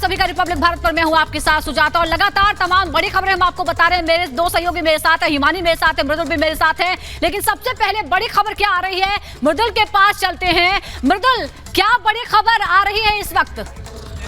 सभी का रिपब्लिक भारत पर मैं हूं आपके साथ सुजाता और लगातार तमाम बड़ी खबरें हम आपको बता रहे हैं। मेरे दो सहयोगी मेरे साथ है, हिमानी मेरे साथ है, मृदुल भी मेरे साथ है। लेकिन सबसे पहले बड़ी खबर क्या आ रही है, मृदुल के पास चलते हैं। मृदुल, क्या बड़ी खबर आ रही है इस वक्त?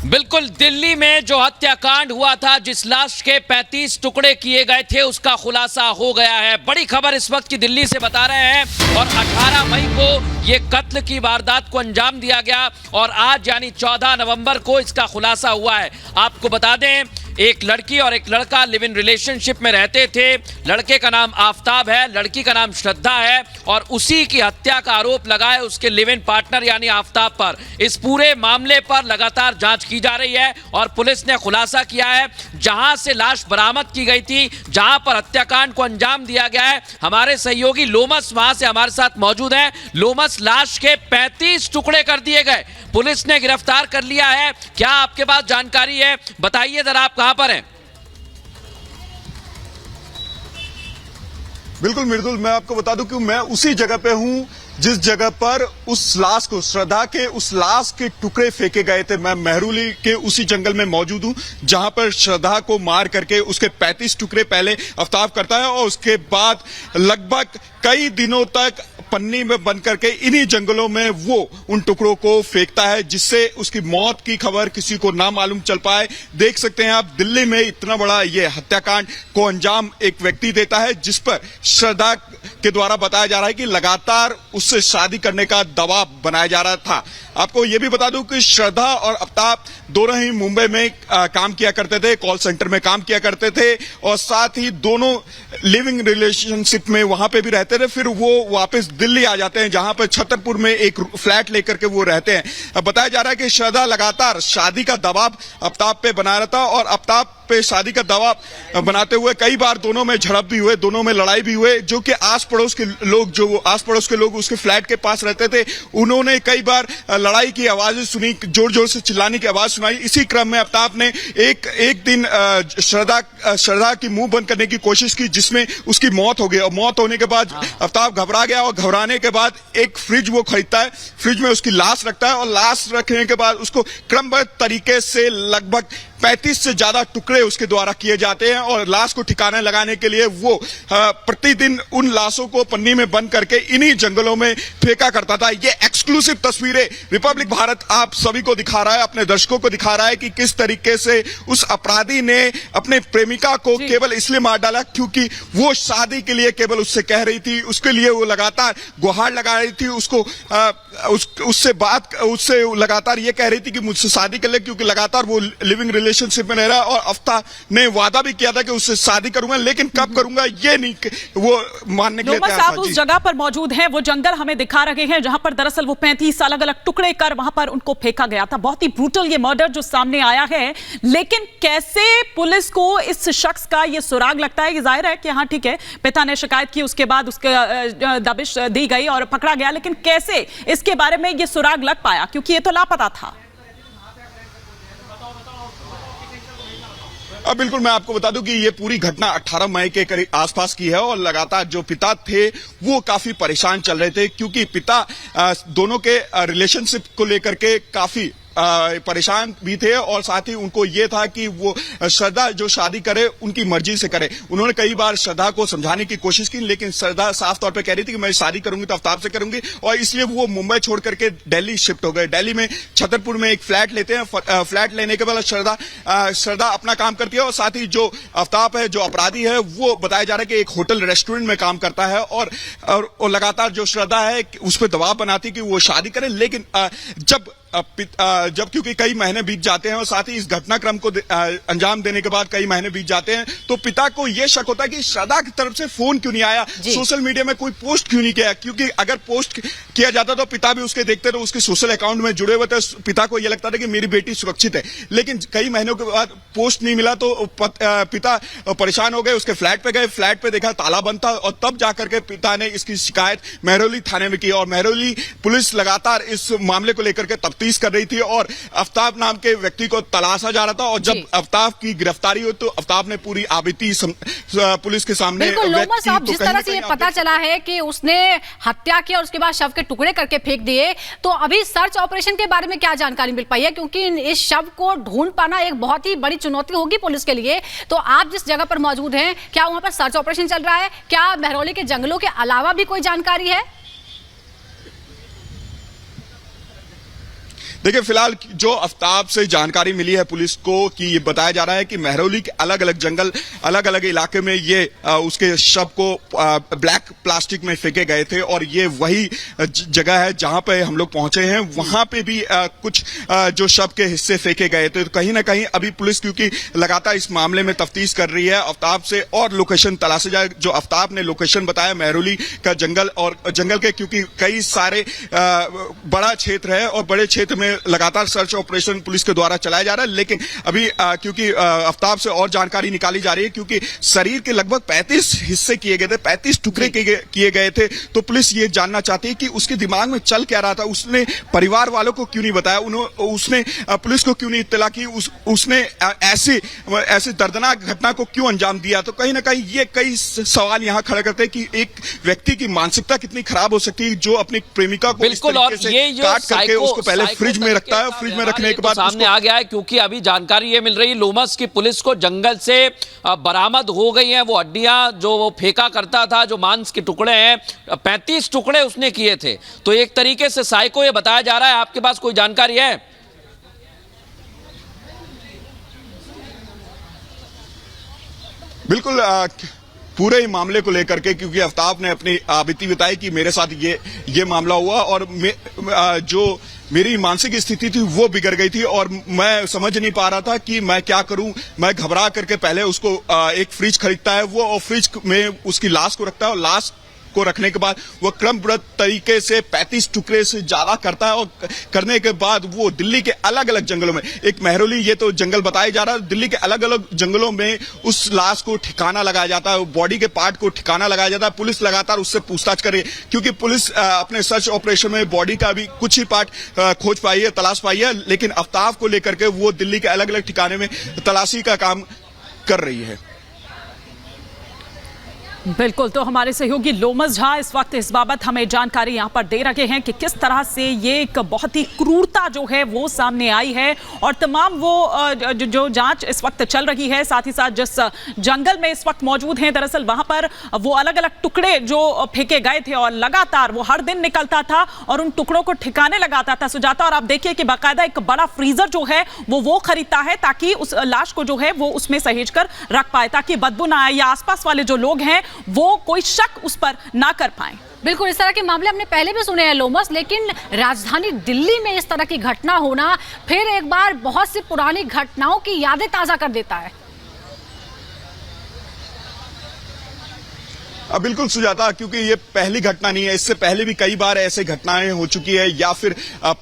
बिल्कुल, दिल्ली में जो हत्याकांड हुआ था, जिस लाश के 35 टुकड़े किए गए थे, उसका खुलासा हो गया है। बड़ी खबर इस वक्त की दिल्ली से बता रहे हैं। और 18 मई को ये कत्ल की वारदात को अंजाम दिया गया और आज यानी 14 नवंबर को इसका खुलासा हुआ है। आपको बता दें, एक लड़की और एक लड़का लिव इन रिलेशनशिप में रहते थे। लड़के का नाम आफताब है, लड़की का नाम श्रद्धा है और उसी की हत्या का आरोप लगा है उसके लिव इन पार्टनर यानी आफताब पर। इस पूरे मामले पर लगातार जांच की जा रही है और पुलिस ने खुलासा किया है, जहां से लाश बरामद की गई थी, जहां पर हत्याकांड को अंजाम दिया गया है। हमारे सहयोगी लोमस वहां से हमारे साथ मौजूद हैं। लोमस, लाश के 35 टुकड़े कर दिए गए, पुलिस ने गिरफ्तार कर लिया है। क्या आपके पास जानकारी है? बताइए जरा, आप कहां पर हैं? बिल्कुल मृदुल, मैं आपको बता दूं कि मैं उसी जगह पे हूं जिस जगह पर उस लाश को, श्रद्धा के उस लाश के टुकड़े फेंके गए थे। मैं मेहरौली के उसी जंगल में मौजूद हूं जहां पर श्रद्धा को मार करके उसके 35 टुकड़े पहले आफताब करता है और उसके बाद लगभग कई दिनों तक पन्नी में बंद करके इन्हीं जंगलों में वो उन टुकड़ों को फेंकता है, जिससे उसकी मौत की खबर किसी को ना मालूम चल पाए। देख सकते हैं आप, दिल्ली में इतना बड़ा ये हत्याकांड को अंजाम एक व्यक्ति देता है, जिस पर श्रद्धा के द्वारा बताया जा रहा है कि लगातार उससे शादी करने का दबाव बनाया जा रहा था। आपको ये भी बता दूं कि श्रद्धा और आफताब दोनों ही मुंबई में काम किया करते थे, कॉल सेंटर में काम किया करते थे और साथ ही दोनों लिविंग रिलेशनशिप में वहां पे भी रहते थे। फिर वो वापस दिल्ली आ जाते हैं, जहां पर छतरपुर में एक फ्लैट लेकर के वो रहते हैं। अब बताया जा रहा है कि श्रद्धा लगातार शादी का दबाव आफताब पे बना रहा था और आफताब पे शादी का दबाव बनाते हुए कई बार दोनों में झड़प भी हुए, दोनों में लड़ाई भी हुए। जो कि आस पड़ोस के लोग उसके फ्लैट के पास रहते थे, उन्होंने कई बार लड़ाई की आवाजें सुनी, जोर जोर से चिल्लाने की आवाज सुनाई। इसी क्रम में आफताब ने एक दिन श्रद्धा की मुंह बंद करने की कोशिश की, जिसमें उसकी मौत हो गई। और मौत होने के बाद आफताब घबरा गया और घबराने के बाद एक फ्रिज वो खरीदता है, फ्रिज में उसकी लाश रखता है और लाश रखने के बाद उसको क्रमबद्ध तरीके से लगभग 35 से ज्यादा टुकड़े उसके द्वारा किए जाते हैं और लाश को ठिकाने लगाने के लिए वो प्रतिदिन उन लाशों को पन्नी में बंद करके इन्हीं जंगलों में फेंका करता था। ये एक्सक्लूसिव तस्वीरें रिपब्लिक भारत आप सभी को दिखा रहा है, अपने दर्शकों को दिखा रहा है कि किस तरीके से उस अपराधी ने अपने प्रेमिका को केवल इसलिए मार डाला क्योंकि वो शादी के लिए केवल उससे कह रही थी, उसके लिए वो लगातार गुहार लगा रही थी, उससे लगातार ये कह रही थी कि मुझसे शादी कर ले, क्योंकि लगातार वो लिविंग रिलेशनशिप में रह रहा और आफताब ने वादा भी किया था कि उससे शादी करूंगा, लेकिन कब करूंगा ये नहीं वो मानने के लिए तैयार था। आप उस जगह पर मौजूद हैं, वो जंगल हमें दिखा रहे हैं जहां पर दरअसल वो 35 अलग अलग टुकड़े कर वहां पर उनको फेंका गया था। बहुत ही ब्रूटल ये मर्डर जो सामने आया है, लेकिन कैसे पुलिस को इस शख्स का ये सुराग लगता है? ये जाहिर है कि हाँ ठीक है, पिता ने शिकायत की, उसके बाद उसके दबिश दी गई और पकड़ा गया, लेकिन कैसे इसके बारे में ये सुराग लग पाया, क्योंकि ये तो लापता था। अब बिल्कुल मैं आपको बता दूं कि ये पूरी घटना 18 मई के करीब आसपास की है और लगातार जो पिता थे वो काफी परेशान चल रहे थे, क्योंकि पिता दोनों के रिलेशनशिप को लेकर के काफी परेशान भी थे और साथ ही उनको ये था कि वो श्रद्धा जो शादी करे उनकी मर्जी से करे। उन्होंने कई बार श्रद्धा को समझाने की कोशिश की, लेकिन श्रद्धा साफ तौर पे कह रही थी कि मैं शादी करूंगी तो आफताब से करूंगी और इसलिए वो मुंबई छोड़ करके दिल्ली शिफ्ट हो गए। दिल्ली में छतरपुर में एक फ्लैट लेते हैं। फ्लैट लेने के बाद श्रद्धा अपना काम करती है और साथ ही जो आफताब है, जो अपराधी है, वो बताया जा रहा है कि एक होटल रेस्टोरेंट में काम करता है और लगातार जो श्रद्धा है उस पर दबाव बनाती है कि वो शादी करे। लेकिन जब क्योंकि कई महीने बीत जाते हैं और साथ ही इस घटनाक्रम को अंजाम देने के बाद कई महीने बीत जाते हैं, तो पिता को यह शक होता है कि श्रद्धा की तरफ से फोन क्यों नहीं आया, सोशल मीडिया में कोई पोस्ट क्यों नहीं किया, क्योंकि अगर पोस्ट किया जाता तो पिता भी उसके देखते थे, उसके सोशल अकाउंट में जुड़े हुए थे, पिता को यह लगता था कि मेरी बेटी सुरक्षित है। लेकिन कई महीनों के बाद पोस्ट नहीं मिला तो पिता परेशान हो गए, उसके फ्लैट पे गए, फ्लैट पे देखा ताला बंद था और तब जाकर के पिता ने इसकी शिकायत मेहरौली थाने में की और मेहरौली पुलिस लगातार इस मामले को लेकर के तब तफ्तीश कर रही थी और आफ्ताब नाम के व्यक्ति को तलाशा जा रहा था। और जब आफ्ताब की गिरफ्तारी हुई तो आफ्ताब ने पूरी आबिती पुलिस के सामने लोमस साहब, जिस तरह से ये पता चला है कि उसने हत्या की और उसके बाद शव के टुकड़े करके फेंक दिए, तो अभी सर्च ऑपरेशन के बारे में क्या जानकारी मिल पाई है? क्योंकि इस शव को ढूंढ पाना एक बहुत ही बड़ी चुनौती होगी पुलिस के लिए। तो आप जिस जगह पर मौजूद हैं, क्या वहां पर सर्च ऑपरेशन चल रहा है? क्या महरौली के जंगलों के अलावा भी कोई जानकारी है? देखिए, फिलहाल जो आफ्ताब से जानकारी मिली है पुलिस को कि ये बताया जा रहा है कि महरौली के अलग अलग जंगल, अलग अलग इलाके में ये उसके शव को ब्लैक प्लास्टिक में फेंके गए थे और ये वही जगह है जहां पे हम लोग पहुंचे हैं। वहां पे भी कुछ जो शव के हिस्से फेंके गए थे। तो कहीं ना कहीं अभी पुलिस क्योंकि लगातार इस मामले में तफ्तीश कर रही है, आफ्ताब से और लोकेशन तलाशे जाए। जो आफ्ताब ने लोकेशन बताया महरौली का जंगल, और जंगल के क्योंकि कई सारे बड़ा क्षेत्र है और बड़े क्षेत्र में लगातार सर्च ऑपरेशन पुलिस के द्वारा चलाया जा रहा है। लेकिन अभी क्योंकि आफ्ताब से और जानकारी निकाली जा रही है, क्योंकि शरीर के लगभग 35 हिस्से किए गए थे, 35 टुकड़े किए गए थे। तो पुलिस ये जानना चाहती है कि उसके दिमाग में चल क्या रहा था, उसने परिवार वालों को क्यों नहीं बताया, उसने पुलिस को क्यों नहीं इत्तला की, उसने ऐसी दर्दनाक घटना को क्यों अंजाम दिया। तो कहीं ना कहीं ये कई सवाल यहाँ खड़े करते हैं कि एक व्यक्ति की मानसिकता कितनी खराब हो सकती है जो अपनी प्रेमिका को बिल्कुल, और ये काट करके उसको पहले फ्रिज में रखता है। फ्रिज में रखने के बाद सामने आ गया है, क्योंकि अभी जानकारी ये मिल रही लोमस की पुलिस को जंगल से बरामद हो गई हैं वो हड्डियां जो वो फेंका करता था, जो मांस के टुकड़े हैं, 35 टुकड़े उसने किए थे। तो एक तरीके से साइको ये बताया जा रहा है। आपके पास कोई जानकारी है? बिल्कुल, पूरे ही मामले को लेकर के, क्योंकि आफ्ताब ने अपनी बीती बताई कि मेरे साथ ये मामला हुआ और जो मेरी मानसिक स्थिति थी वो बिगड़ गई थी और मैं समझ नहीं पा रहा था कि मैं क्या करूं। मैं घबरा करके पहले उसको एक फ्रिज खरीदता है वो, और फ्रिज में उसकी लाश को रखता है और लाश को रखने के बाद वो क्रमबद्ध तरीके से 35 टुकड़े से ज्यादा करता है। और करने के बाद वो दिल्ली के अलग अलग जंगलों में, एक महरौली ये तो जंगल बताया जा रहा है, दिल्ली के अलग अलग जंगलों में उस लाश को ठिकाना लगाया जाता है, बॉडी के पार्ट को ठिकाना लगाया जाता है। पुलिस लगातार उससे पूछताछ कर रही है, क्योंकि पुलिस अपने सर्च ऑपरेशन में बॉडी का भी कुछ ही पार्ट खोज पाई है, तलाश पाई है। लेकिन आफ्ताब को लेकर के वो दिल्ली के अलग अलग ठिकाने में तलाशी का काम कर रही है। बिल्कुल, तो हमारे सहयोगी लोमस झा इस वक्त इस बाबत हमें जानकारी यहां पर दे रहे हैं कि किस तरह से ये एक बहुत ही क्रूरता जो है वो सामने आई है और तमाम वो जो जांच इस वक्त चल रही है, साथ ही साथ जिस जंगल में इस वक्त मौजूद हैं, दरअसल वहां पर वो अलग अलग टुकड़े जो फेंके गए थे और लगातार वो हर दिन निकलता था और उन टुकड़ों को ठिकाने लगाता था सुजाता। और आप देखिए कि बाकायदा एक बड़ा फ्रीजर जो है वो खरीदता है ताकि उस लाश को जो है वो उसमें सहेज कर रख पाए, ताकि बदबू ना आए या आसपास वाले जो लोग हैं वो कोई शक उस पर ना कर पाए। बिल्कुल, इस तरह के मामले हमने पहले भी सुने हैं लोमस, लेकिन राजधानी दिल्ली में इस तरह की घटना होना फिर एक बार बहुत सी पुरानी घटनाओं की यादें ताजा कर देता है। बिल्कुल सुजाता, क्योंकि ये पहली घटना नहीं है, इससे पहले भी कई बार ऐसे घटनाएं हो चुकी है, या फिर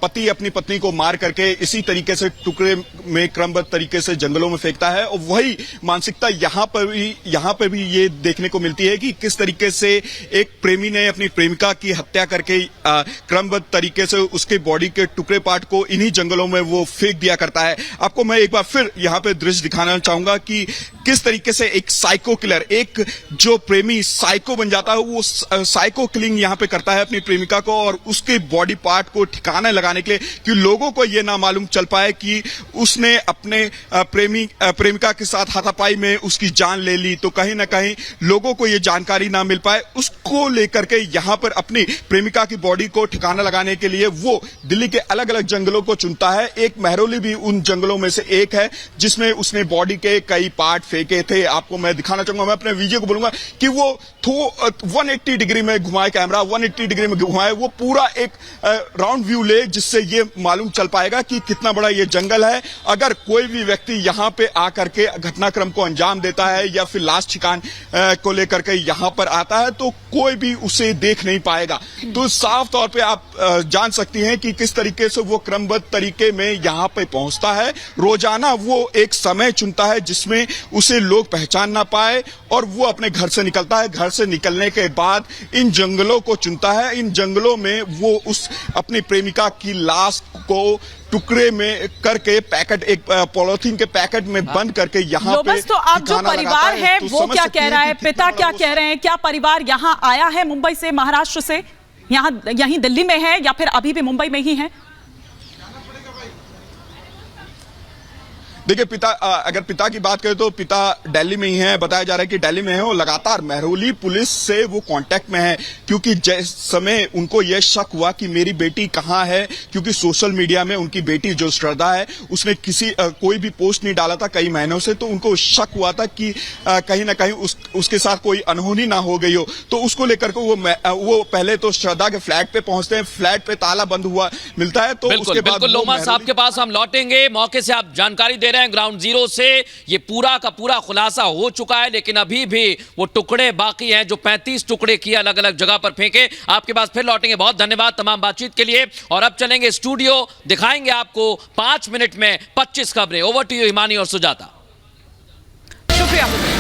पति अपनी पत्नी को मार करके इसी तरीके से टुकड़े में क्रमबद्ध तरीके से जंगलों में फेंकता है। और वही मानसिकता यहाँ पर भी ये देखने को मिलती है कि किस तरीके से एक प्रेमी ने अपनी प्रेमिका की हत्या करके क्रमबद्ध तरीके से उसके बॉडी के टुकड़े पार्ट को इन्हीं जंगलों में वो फेंक दिया करता है। आपको मैं एक बार फिर यहाँ पे दृश्य दिखाना चाहूंगा कि किस तरीके से एक साइको किलर, एक जो प्रेमी साइको बन जाता है, वो साइको किलिंग यहाँ पे करता है अपनी प्रेमिका को और उसके बॉडी पार्ट को ठिकाने लगाने के लिए, कि लोगों को ये ना मालूम चल पाए कि उसने अपने प्रेमिका के साथ हाथापाई में उसकी जान ले ली। तो कहीं ना कहीं लोगों को ये जानकारी ना मिल पाए, उसको लेकर के यहाँ पर अपनी प्रेमिका की बॉडी को ठिकाना लगाने के लिए वो दिल्ली के अलग अलग जंगलों को चुनता है। एक महरौली भी उन जंगलों में से एक है जिसमें उसने बॉडी के कई पार्ट फेंके थे। आपको मैं दिखाना चाहूंगा, मैं अपने वीडियो को बोलूंगा कि वो 180 डिग्री में घुमाए कैमरा, 180 डिग्री में घुमाए, वो पूरा एक राउंड व्यू ले, जिससे ये मालूम चल पाएगा कि कितना बड़ा ये जंगल है। अगर कोई भी व्यक्ति यहाँ पे आकर के घटनाक्रम को अंजाम देता है या फिर लाश ठिकान को लेकर के यहाँ पर आता है तो कोई भी उसे देख नहीं पाएगा। तो साफ तौर पे आप जान सकती हैं कि किस तरीके से वो क्रमबद्ध तरीके में यहाँ पे पहुंचता है। रोजाना वो एक समय चुनता है जिसमें उसे लोग पहचान ना पाए और वो अपने घर से निकलता है। घर से निकलने के बाद इन जंगलों को चुनता है। इन जंगलों में वो उस अपनी प्रेमिका की लाश को टुकड़े में करके पैकेट, एक पॉलिथीन के पैकेट में बंद करके यहाँ पे बस तो आप जो परिवार है वो क्या कह रहा है, पिता क्या कह रहे हैं? क्या परिवार यहाँ आया है मुंबई से, महाराष्ट्र से, यहाँ यहीं दिल्ली में है या फिर अभी भी मुंबई में ही है? देखिए पिता, अगर पिता की बात करें तो पिता दिल्ली में ही है, बताया जा रहा है कि दिल्ली में है और लगातार महरौली पुलिस से वो कांटेक्ट में है, क्योंकि जिस समय उनको यह शक हुआ कि मेरी बेटी कहाँ है, क्योंकि सोशल मीडिया में उनकी बेटी जो श्रद्धा है उसने कोई भी पोस्ट नहीं डाला था कई महीनों से, तो उनको शक हुआ था कि कहीं ना कहीं उसके साथ कोई अनहोनी ना हो गई हो। तो उसको लेकर के वो पहले तो श्रद्धा के फ्लैट पे पहुंचते हैं, फ्लैट पे ताला बंद हुआ मिलता है। तो उसके बाद लोमा साहब के पास हम लौटेंगे, मौके से आप जानकारी दे रहे हैं ग्राउंड जीरो से, ये पूरा का पूरा खुलासा हो चुका है, लेकिन अभी भी वो टुकड़े बाकी हैं जो 35 टुकड़े किए अलग अलग जगह पर फेंके। आपके पास फिर लौटेंगे, बहुत धन्यवाद तमाम बातचीत के लिए। और अब चलेंगे स्टूडियो, दिखाएंगे आपको 5 मिनट में 25 खबरें। ओवर टू यू हिमानी और सुजाता। शुक्रिया।